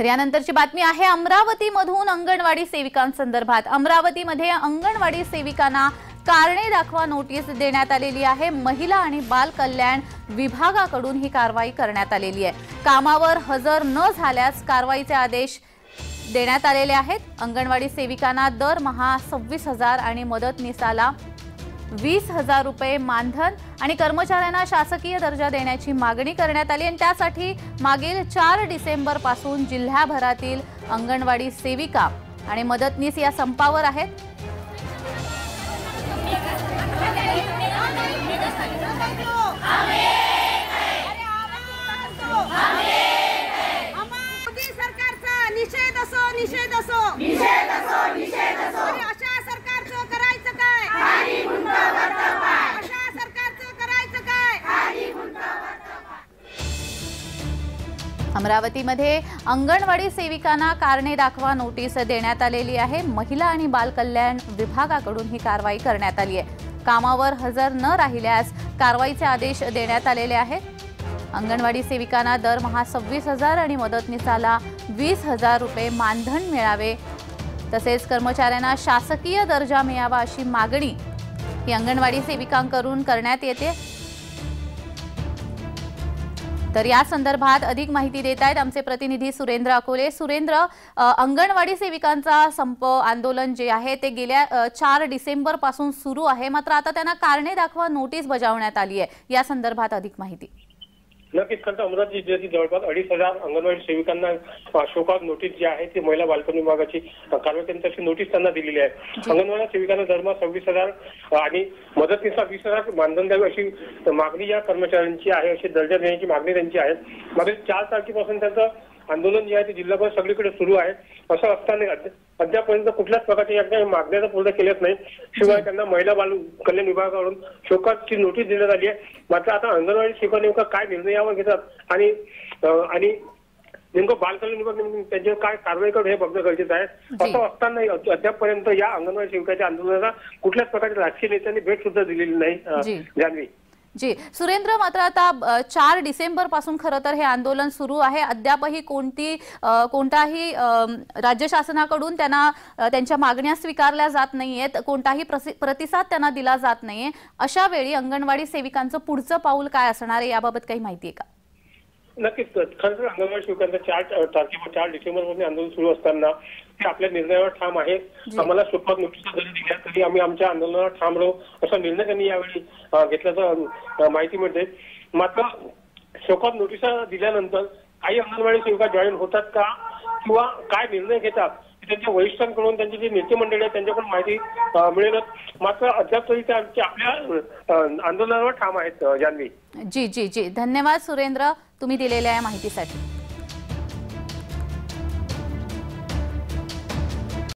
तर यानंतरची बातमी आहे अमरावतीमधून अंगणवाडी सेविकांसंदर्भात। अमरावतीमध्ये अंगणवाडी सेविकांना कारणे दाखवा नोटीस देण्यात आलेली आहे। महिला आणि बाल कल्याण विभागाकडून ही कारवाई करण्यात आलेली आहे। कामावर हजर न झाल्यास कारवाईचे आदेश देण्यात आलेले आहेत। अंगणवाडी सेविकांना दरमहा 26,000 आणि मदतनीसाला 20,000 रुपये मानधन आणि कर्मचाऱ्यांना शासकीय दर्जा देण्याची मागणी करण्यात आली आणि त्यासाठी मागील 4 डिसेंबर पासून जिल्ह्याभरातील अंगणवाडी सेविका आणि मदतनीस या संपावर आहेत। निषेध असो अशा सरकारचं करायचं काय? अशा सरकारचं करायचं काय? अमरावतीमध्ये अंगणवाडी सेविकांना कारणे दाखवा नोटीस देण्यात आलेली आहे। महिला आणि बाल कल्याण विभागाकडून ही कारवाई करण्यात आली आहे। कामावर हजर न राहिल्यास कारवाईचे आदेश देण्यात आलेले आहेत। अंगणवाडी सेविकांना दरमहा 26,000 आणि मदतनीसाला 20,000 रुपये मानधन मिळावे, तसेच कर्मचाऱ्यांना शासकीय दर्जा मिळावा अशी मागणी ही अंगणवाडी सेविकांकडून करण्यात येते। तर या संदर्भात अधिक माहिती देत आहेत आमचे प्रतिनिधी सुरेंद्र अकोले। सुरेंद्र, अंगणवाडी सेविकांचा संप आंदोलन जे आहे ते गेल्या 4 डिसेंबर पासून सुरू आहे, मात्र आता त्यांना कारणे दाखवा नोटीस बजावण्यात आली आहे। या संदर्भात अधिक माहिती। नक्कीच अमरावती जिल्ह्यातील जवळपास 2,500 अंगणवाडी सेविकांना शोकॉज नोटीस जी आहे ती महिला बालकल्याण विभागाची कारवाई करण्याची नोटीस त्यांना दिलेली आहे। अंगणवाडी सेविकांना दरमहा 26,000 आणि मदतनीसा 20,000 मानधन द्यावे अशी मागणी या कर्मचाऱ्यांची आहे, अशी दर्जा देण्याची मागणी त्यांची आहे। मागील 4 तारखेपासून त्यांचं आंदोलन जे आहे ते जिल्हाभर सगळीकडे सुरू आहे। असं असताना अद्यापर्यंत कुठल्याच प्रकारच्या मागण्या पूर्ण केल्याच नाही। शिवाय त्यांना महिला बाल कल्याण विभागाकडून शोकाची नोटीस देण्यात आली आहे। मात्र आता अंगणवाडी सेविका नेमका काय निर्णय यावर घेतात आणि नेमकं बाल कल्याण विभाग त्यांच्यावर काय कारवाई करून हे बघणं गरजेचं आहे। असं असताना अद्यापर्यंत या अंगणवाडी सेविकाच्या आंदोलनाला कुठल्याच प्रकारच्या राजकीय नेत्यांनी भेट सुद्धा दिलेली नाही। जान्हवी जी सुरेंद्र, मात्र आता 4 डिसेंबर पासून खरं तर हे आंदोलन सुरू आहे। अद्यापही कोणताही राज्य शासनाकडून त्यांना त्यांच्या मागण्या स्वीकारल्या जात नाहीयेत, कोणताही प्रतिसाद त्यांना दिला जात नाहीये। अशा वेळी अंगणवाडी सेविकांचं पुढचं पाऊल काय असणार आहे याबाबत काही माहिती आहे का? नक्कीच खरं तर अंगणवाडी सेविकांचं 4 डिसेंबर पासून आंदोलन सुरू असताना ते आपल्या निर्णयावर ठाम आहे। आम्हाला शोकॉज नोटीस जरी दिल्या तरी आम्ही आमच्या आंदोलनावर ठाम राहू असा निर्णय त्यांनी यावेळी घेतल्याचं माहिती मिळते। मात्र शोकॉज नोटीस दिल्यानंतर काही अंगणवाडी सेविका जॉईन होतात का किंवा काय निर्णय घेतात त्यांच्या वरिष्ठांकडून, त्यांची जी नेते मंडळी आहे त्यांच्याकडून माहिती मिळेलच। मात्र अद्याप तरी ते आपल्या आंदोलनावर ठाम आहेत। जान्हवी जी जी जी धन्यवाद सुरेंद्र, तुम्ही दिलेल्या या माहितीसाठी।